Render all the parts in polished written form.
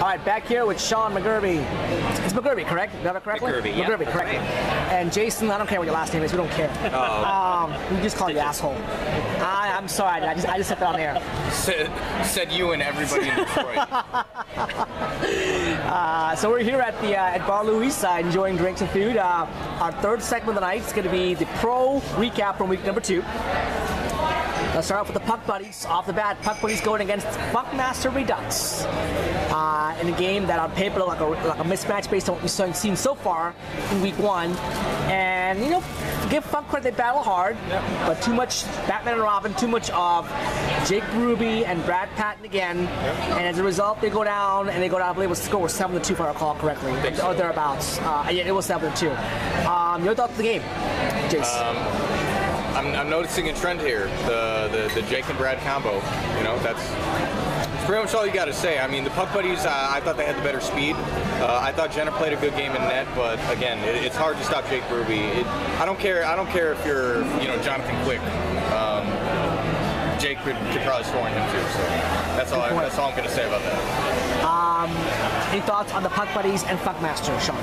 right, back here with Sean McGurvey. It's McGurvey, correct? Got it correctly? McGurvey, yeah. McGurvey, correct. And Jason, I don't care what your last name is. We don't care. We just call you asshole. I'm sorry. I just said that on air. Said you and everybody in Detroit. So we're here at the at Bar Louis, enjoying drinks and food. Our third segment of the night is going to be the pro recap from week number 2. Let's start off with the Puck Buddies. Off the bat, Puck Buddies going against Funkmaster Redux in a game that on paper looked like a mismatch based on what we've seen so far in week 1. And, you know, give Funk credit, they battle hard, but too much Batman and Robin, too much of Jake Ruby and Brad Patton again. And as a result, they go down, I believe it was score 7-2 if I recall correctly, or thereabouts. Yeah, it was 7-2. Your thoughts on the game, Jason? I'm noticing a trend here, the Jake and Brad combo. You know, that's pretty much all you got to say. I mean, the Puck Buddies, I thought they had the better speed. I thought Jenna played a good game in net, but again, it's hard to stop Jake Ruby. I don't care if you're, you know, Jonathan Quick. Jake could probably score on him too. So that's all I'm going to say about that. Any thoughts on the Puck Buddies and Funkmaster, Sean?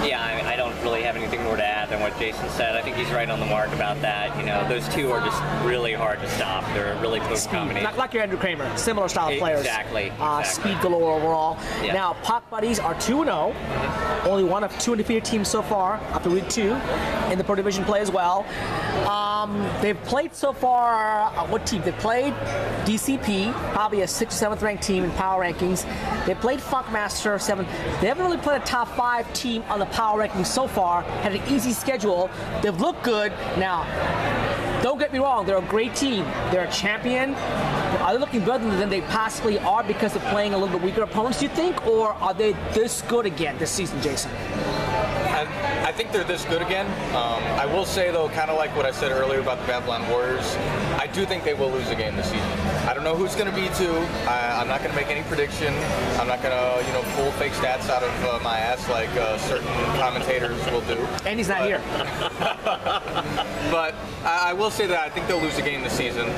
Yeah, I don't really have anything more to add than what Jason said. I think he's right on the mark about that. You know, those two are just really hard to stop. They're a really potent combination. Like your Andrew Kramer, similar style of players. Exactly. Speed galore overall. Yeah. Now, Puck Buddies are 2-0. Only one of 2 undefeated teams so far after week 2 in the Pro Division play as well. They've played so far, what team? They've played DCP, probably a 6th or 7th ranked team in power rankings. They played Funkmaster 7th. They haven't really played a top 5 team on the power rankings so far. Had an easy schedule. They've looked good. Now, don't get me wrong, they're a great team. They're a champion. Are they looking better than they possibly are because of playing a little bit weaker opponents, do you think? Or are they this good again this season, Jason? I think they're this good again. I will say, though, kind of like what I said earlier about the Babylon Warriors, I do think they will lose a game this season. I don't know who it's going to be to. I'm not going to make any prediction. I'm not going to, you know, pull fake stats out of my ass like certain commentators will do. And he's not here. But I will say that I think they'll lose a game this season.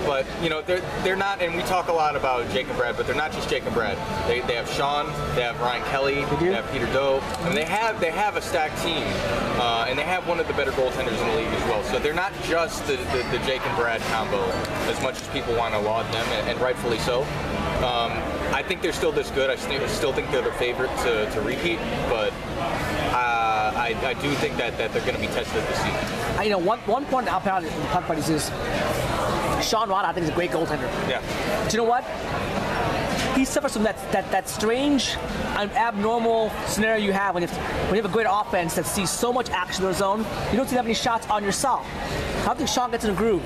But, you know, they're not, and we talk a lot about Jake and Brad, but they're not just Jake and Brad. They have Sean, they have Ryan Kelly, they have Peter Doe, and they have a stacked team, and they have one of the better goaltenders in the league as well. So they're not just the Jake and Brad combo, as much as people want to laud them, and rightfully so. I think they're still this good. I still think they're the favorite to repeat, but I do think that they're going to be tested this season. You know, one point I'll put out in the Puck Buddies is Sean Rada, I think, is a great goaltender. Yeah. But you know what? He suffers from that strange, abnormal scenario you have when you have a great offense that sees so much action in the zone. You don't see that many shots on yourself. I don't think Sean gets in a groove.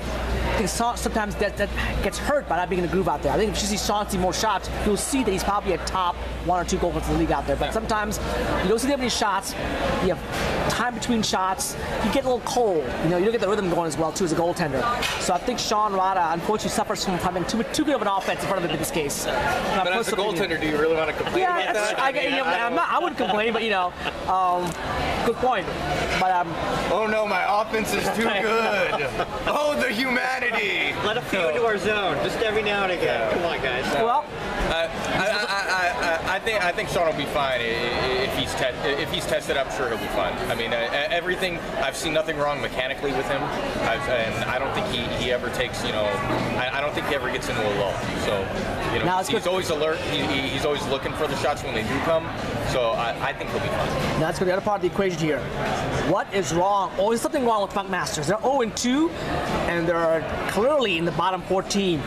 I think sometimes that gets hurt by not being in a groove out there. I think if you see Sean see more shots, you'll see that he's probably a top 1 or 2 goaltenders in the league out there. But sometimes you don't see that many shots. You have time between shots. You get a little cold. You know, you don't get the rhythm going as well too as a goaltender. So I think Sean Rada unfortunately suffers from having too good of an offense in front of him in this case. But as a goaltender, do you really want to complain about that? I wouldn't complain, but you know, good point. But oh no, my offense is too good. Oh, the humanity. Let a few into our zone, just every now and again. Come on, guys. Well, I think Sean will be fine if he's tested. I'm sure he'll be fine. I mean, everything. I've seen nothing wrong mechanically with him, and I don't think he ever takes. You know, I don't think he ever gets into a lull. So, you know, he's always alert. He's always looking for the shots when they do come. So I think he'll be fine. Now let's go to the other part of the equation here. What is wrong? Oh, there's something wrong with Funkmasters. They're 0-2, and they're clearly in the bottom 4 teams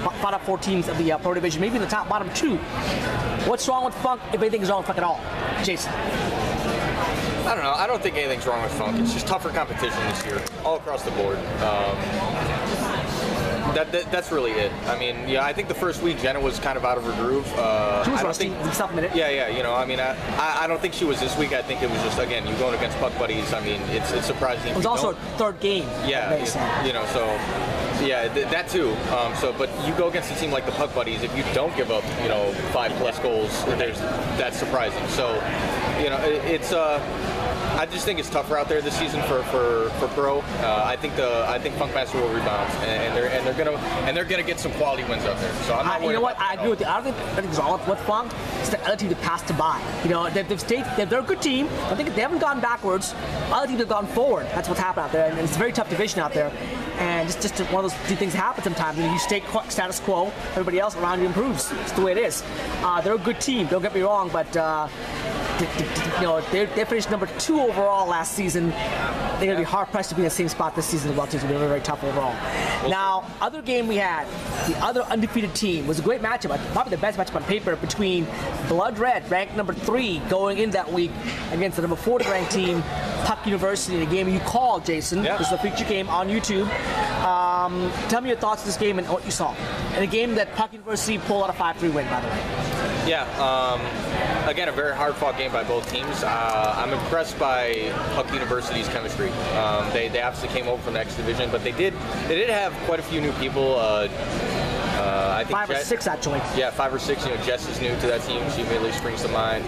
of the Pro Division, maybe in the bottom 2. What's wrong with Funk, if anything's wrong with Funk at all? Jason? I don't know. I don't think anything's wrong with Funk. It's just tougher competition this year, all across the board. That's really it. I mean, yeah, I think the first week Jenna was kind of out of her groove. She was rusty. Yeah. You know, I mean, I don't think she was this week. I think it was just, again, you going against Puck Buddies. I mean, it's surprising. It was also a third game. Yeah, you know, so. Yeah, that too. But you go against a team like the Puck Buddies. If you don't give up, you know, 5+ goals, that's surprising. So, you know, it's. I just think it's tougher out there this season for pro. I think Funkmaster will rebound, and they're gonna get some quality wins out there. So I'm not worried. You know what? I agree with you. I don't think anything's wrong with Funk. it's the other team that passed them by. You know, they're a good team. I think they haven't gone backwards. Other teams have gone forward. That's what's happened out there, and it's a very tough division out there. And just one of those two things happen sometimes. You stay status quo, everybody else around you improves. It's the way it is. They're a good team. Don't get me wrong, but you know, they finished number 2 overall last season. They're going to be hard-pressed to be in the same spot this season as well, too. It's going to be very tough overall. Now, other game we had, the other undefeated team, was a great matchup, probably the best matchup on paper, between Blood Red, ranked number 3, going in that week, against the number 4 ranked team, Puck University, in a game you called, Jason. Yeah. This is a feature game on YouTube. Tell me your thoughts on this game and what you saw. In a game that Puck University pulled out a 5-3 win, by the way. Yeah, again, a very hard-fought game by both teams. I'm impressed by Puck University's chemistry. They obviously came over from the X Division, but they did have quite a few new people. I think 5 or 6 actually. Yeah, 5 or 6. You know, Jess is new to that team. She immediately springs to mind.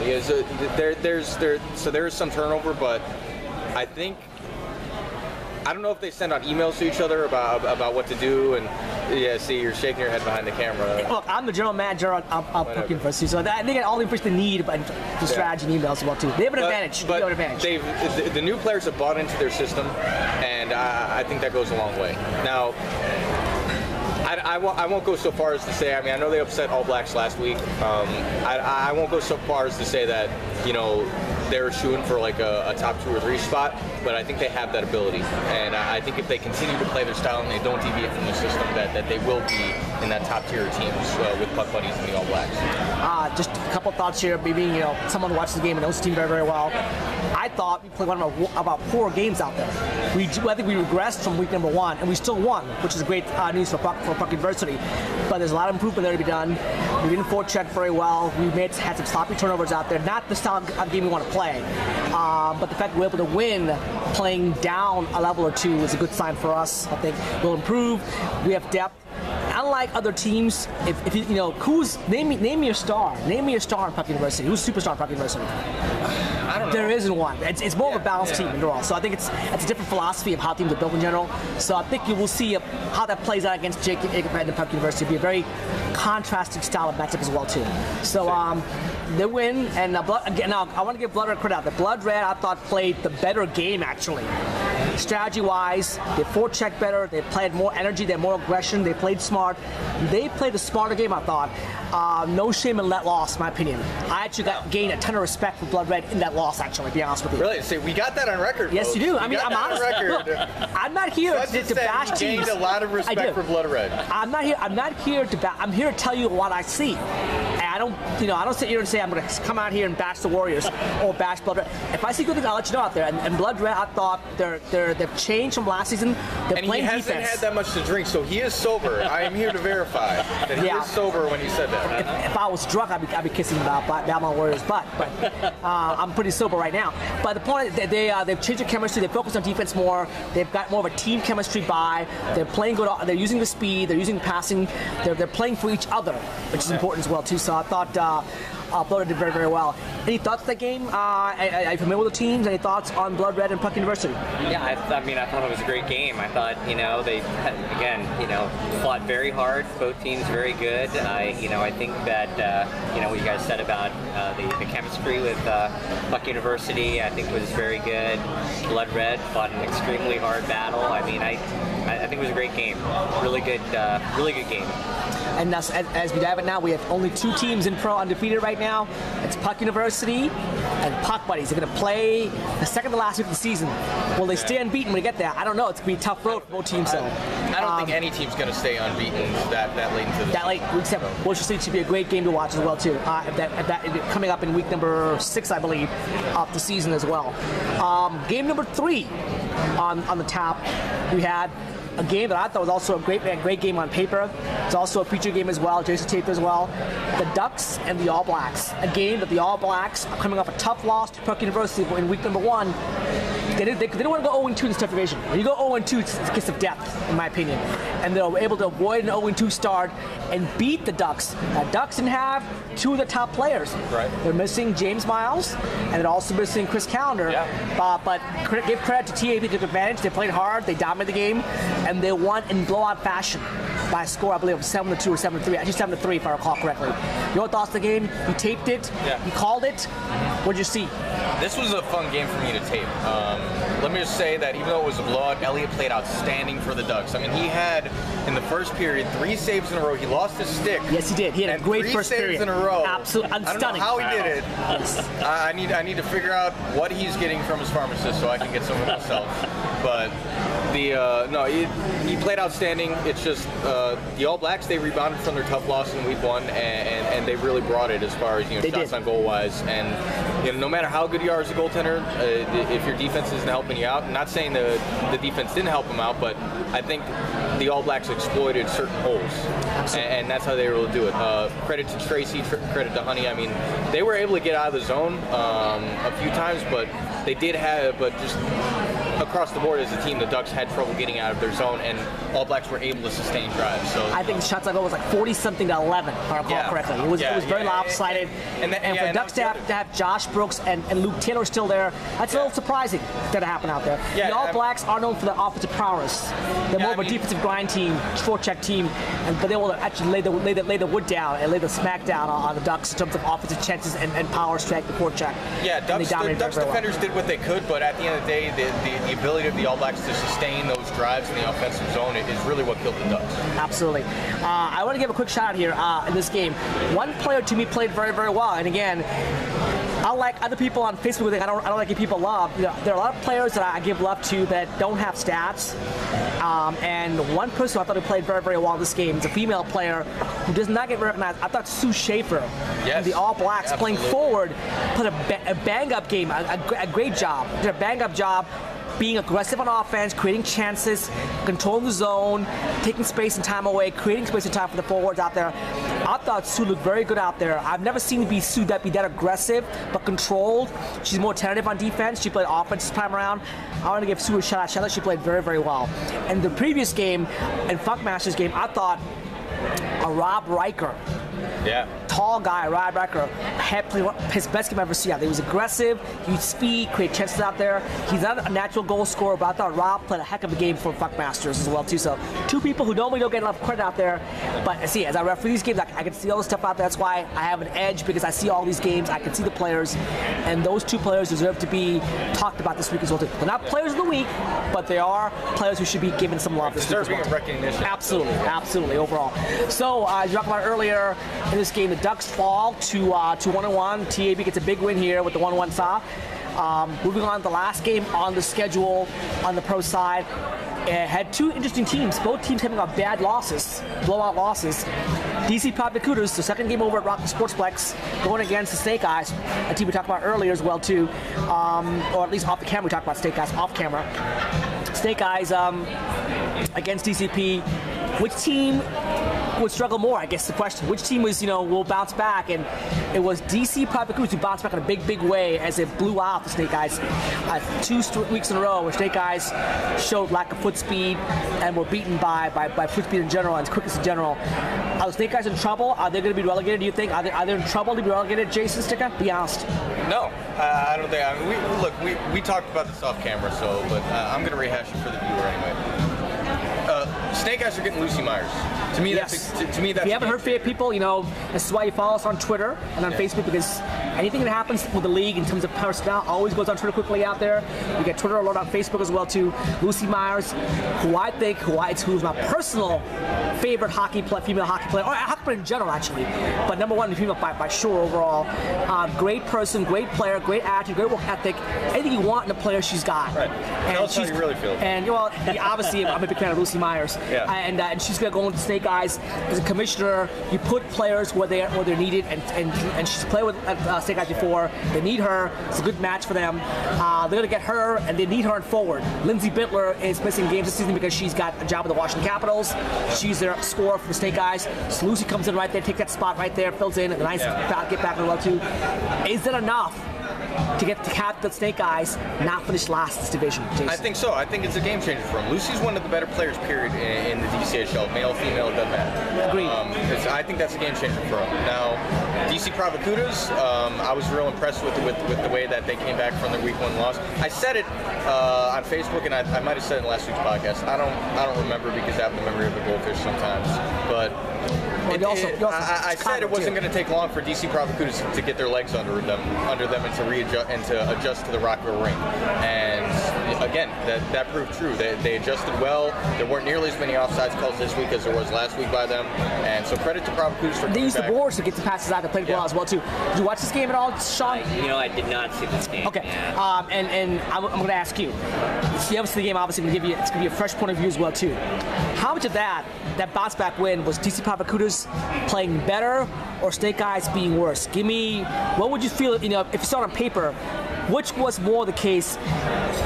Yeah, so there is some turnover, but I don't know if they send out emails to each other about what to do, and yeah, see, you're shaking your head behind the camera. Look, I'm the general manager of Puck University, so I think all the information they need about the strategy and emails as well too. They have an advantage. But they have an advantage. The new players have bought into their system, and I think that goes a long way. Now, I won't go so far as to say, I mean, I know they upset All Blacks last week. I won't go so far as to say that, you know, they're shooting for like a top 2 or 3 spot, but I think they have that ability. And I think if they continue to play their style and they don't deviate from the system, that they will be in that top tier teams with Puck Buddies and the All Blacks. Just a couple thoughts here, being someone who watches the game and knows the team very, very well. I thought we played one of about 4 games out there. I think we regressed from week number 1, and we still won, which is great news for Puck University. But there's a lot of improvement there to be done. We didn't forecheck very well. We had some sloppy turnovers out there. Not the style of game we want to play. But the fact that we're able to win playing down a level or 2 is a good sign for us. I think we'll improve. We have depth. Unlike other teams, if you know, name me your star. Name me your star in Puck University. Who's a superstar in Puck University? I don't know. There isn't one. It's more of a balanced team overall. So I think it's a different philosophy of how teams are built in general. So I think you will see how that plays out against Jacob and Puck University. It'll be a very contrasting style of matchup as well too. So they win, and now I want to give Blood Red credit out. The Blood Red, I thought, played the better game actually. Strategy-wise, they forechecked better. They played more energy. They had more aggression. They played smart. They played a smarter game, I thought. No shame in that loss, in my opinion. I actually gained a ton of respect for Blood Red in that loss, actually, to be honest with you. Really? See, we got that on record. Yes, folks. you do. I mean, I'm honest. Record. Look, I'm not here to bash teams. Gained a lot of respect for Blood Red. I'm not here to bash. I'm here to tell you what I see. And I don't sit here and say I'm going to come out here and bash the Warriors or bash Blood Red. If I see good things, I'll let you know out there. And Blood Red, I thought they've changed from last season. They're playing defense. And he hasn't had that much to drink, so he is sober. I am here to verify that he is sober when he said that. If I was drunk, I'd be kissing about my Warriors' butt. But I'm pretty sober right now. But the point is that they've changed their chemistry. They focus on defense more. They've got more of a team chemistry by. They're playing good. They're using the speed. They're using passing. They're playing for each other, which is important as well too. So I thought Blood Red did very, very well. Any thoughts on that game? Are you familiar with the teams? Any thoughts on Blood Red and Puck University? Yeah, I thought it was a great game. I thought, they fought very hard. Both teams very good. I think that, what you guys said about the chemistry with Puck University, I think was very good. Blood Red fought an extremely hard battle. I think it was a great game. Really good game. And as we dive it now, we have only 2 teams in pro undefeated right now. It's Puck University and Puck Buddies. They're going to play the second to last week of the season. Will they stay unbeaten when they get there? I don't know. It's going to be a tough road for both teams. I don't think any team's going to stay unbeaten that late into the season. That late, week 7. Which should be a great game to watch as well too. Coming up in week number 6, I believe, of the season as well. Game number 3 on the top, we had a game that I thought was also a great game on paper. It's also a feature game as well. Jason taped as well. The Ducks and the All Blacks. A game that the All Blacks are coming off a tough loss to Puck University in week number 1. They don't want to go 0-2 in this tough division. When you go 0-2, it's a case of depth, in my opinion. And they were able to avoid an 0-2 start and beat the Ducks. Ducks didn't have two of the top players. Right. They're missing James Miles, and they're also missing Chris Callender. Yeah. But give credit to TAP, they took advantage. They played hard, they dominated the game, and they won in blowout fashion by a score, I believe, of 7-2 or 7-3. Actually, 7-3, if I recall correctly. Your thoughts on the game? You taped it. Yeah. You called it. What did you see? This was a fun game for me to tape. Let me just say that even though it was a blowout, Elliott played outstanding for the Ducks. I mean, he had, in the first period, 3 saves in a row. He lost his stick. Yes, he did. He had a great first period. 3 saves in a row. Absolutely. I don't Stunning. know how he did it. Yes. I need to figure out what he's getting from his pharmacist so I can get some of myself. But he played outstanding. It's just the All Blacks, they rebounded from their tough loss in week 1, and they really brought it as far as shots on goal wise. And no matter how good you are as a goaltender, if your defense isn't helping you out, I'm not saying the defense didn't help them out, but I think the All Blacks exploited certain holes, and that's how they were able to do it. Credit to Tracy, credit to Honey. I mean, they were able to get out of the zone a few times, but they did have, but just across the board as a team, the Ducks had trouble getting out of their zone, and All Blacks were able to sustain drives. So I think the shots on goal was like 40-something to 11, if I recall correctly. It was very lopsided. And for the Ducks to have Josh Brooks and Luke Taylor still there, that's a little surprising that it happened out there. The All Blacks are known for their offensive prowess. They're more of a defensive grind team, forecheck team, but they will actually lay the wood down and lay the smack down on the Ducks in terms of offensive chances and power strength and forecheck. Yeah, the Ducks defenders did what they could, but at the end of the day, the ability of the All Blacks to sustain those drives in the offensive zone is really what killed the Ducks. Absolutely. I want to give a quick shout out here in this game. One player to me played very, very well, and again, unlike other people on Facebook, I don't like give people love. There are a lot of players that I give love to that don't have stats. And one person I thought who played very, very well in this game is a female player who does not get recognized. I thought Sue Schaefer, the All Blacks, playing forward, put a bang-up game, a great job. Did a bang-up job being aggressive on offense, creating chances, controlling the zone, taking space and time away, creating space and time for the forwards out there. I thought Sue looked very good out there. I've never seen Sue be that aggressive, but controlled. She's more tentative on defense. She played offense this time around. I want to give Sue a shout out. She thought she played very, very well. And the previous game, in Funkmaster's game, I thought a Rob Riker, tall guy, Rob Riker, had played his best game I've ever seen out there. He was aggressive, he used speed, create chances out there. He's not a natural goal scorer, but I thought Rob played a heck of a game for Funkmasters as well too. So two people who normally don't get enough credit out there, but see, as I referee these games, I can see all the stuff out there. That's why I have an edge, because I see all these games, I can see the players, and those two players deserve to be talked about this week as well too. They're not players of the week, but they are players who should be given some love this week as well. Deserving of recognition. Absolutely, overall. So, as you talked about earlier, in this game, the Ducks fall to 1-1. TAB gets a big win here with the 1-1 stop. Moving on to the last game on the schedule on the pro side. Had two interesting teams. Both teams having got bad losses, blowout losses. DC W2Rs, the second game over at Rocky Sportsplex, going against the Snake Eyes, a team we talked about earlier as well too, or at least off the camera we talked about Snake Eyes off camera. Snake Eyes against DCP. Which team would struggle more, I guess the question. Which team was, will bounce back? And it was DC W2Rs who bounced back in a big, big way as it blew out the Snake Eyes 2 weeks in a row where Snake Eyes showed lack of foot speed and were beaten by foot speed in general and quickness in general. Are the Snake Eyes in trouble? Are they going to be relegated, do you think? Are they in trouble to be relegated, Jason Sticka? Be honest. No, I don't think. I mean, we talked about this off camera, but I'm going to rehash it for the viewer anyway. Snake Eyes are getting Lucy Myers. To me, that's to me that's. If you haven't heard from people, this is why you follow us on Twitter and on Facebook, because anything that happens with the league in terms of personnel always goes on Twitter quickly out there. You get Twitter alert on Facebook as well too. Lucy Myers, who's my personal favorite female hockey player, or hockey player in general actually, but number one in female by sure overall. Great person, great player, great attitude, great work ethic. Anything you want in a player, she's got. Right. Tell us how you really feel. And obviously, I'm a big fan of Lucy Myers. Yeah. And she's going to go into Snake Eyes as a commissioner. You put players where they're needed, and she's played with Snake Eyes before. They need her. It's a good match for them. They're going to get her, and they need her in forward. Lindsay Bittler is missing games this season because she's got a job with the Washington Capitals. She's their scorer for the Snake Eyes. So Lucy comes in right there, takes that spot right there, fills in, and a nice get back in the well too. Is that enough to have the Snake Eyes not finish last in this division, Jason? I think so. I think it's a game changer for him. Lucy's one of the better players, period, in the DCHL. Male, female, it doesn't matter. Agreed. I think that's a game changer for him. Now, DC Provocutas, I was real impressed with the way that they came back from their week 1 loss. I said it on Facebook, and I might have said it in last week's podcast. I don't remember because I have the memory of a goldfish sometimes, but. I said it wasn't going to take long for DC Provocutas to get their legs under them and to readjust and to adjust to the Rockville rink. And again, that proved true. They adjusted well. There weren't nearly as many offsides calls this week as there was last week by them. And so credit to Provocutas for they used the boards to get the passes out. They played well as well too. Did you watch this game at all, Sean? I did not see this game. Okay. And I'm going to ask you. The game obviously going to give you, it's going to be a fresh point of view as well too. How much of that bounce back win was DC Provocutas playing better or Snake Eyes being worse? Give me, what would you feel, if you saw it on paper, which was more the case?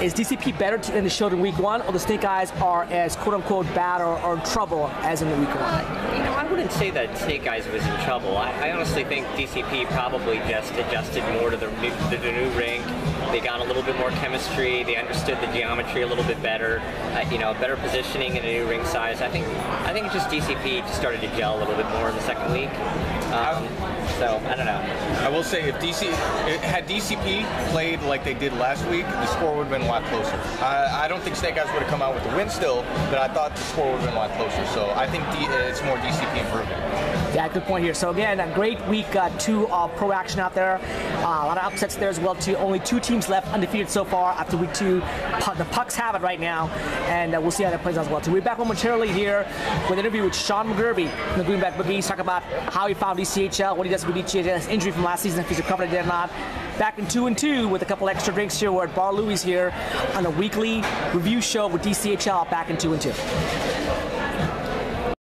Is DCP better than they showed in week 1, or the Snake Eyes are as quote-unquote bad or in trouble as in the week 1? I wouldn't say that Snake Eyes was in trouble. I honestly think DCP probably just adjusted more to the new rink. They got a little bit more chemistry. They understood the geometry a little bit better. Better positioning in a new ring size. I think just DCP just started to gel a little bit more in the second week. So I don't know. I will say had DCP played like they did last week, the score would have been a lot closer. I don't think Snake Eyes would have come out with the win still, but I thought the score would have been a lot closer. So I think it's more DCP improvement. Yeah, good point here. So again, a great week 2 of pro action out there. A lot of upsets there as well too. Only 2 teams left undefeated so far after week 2. The Pucks have it right now, and we'll see how that plays out as well too. We'll be back momentarily here with an interview with Sean McGurvey from the Greenback Boogies. Talk about how he found DCHL, what he does with DCHL, his injury from last season, if he's recovered it or not. Back in 2 and 2 with a couple extra drinks here. We're at Bar Louie's here on a weekly review show with DCHL. Back in 2 and 2.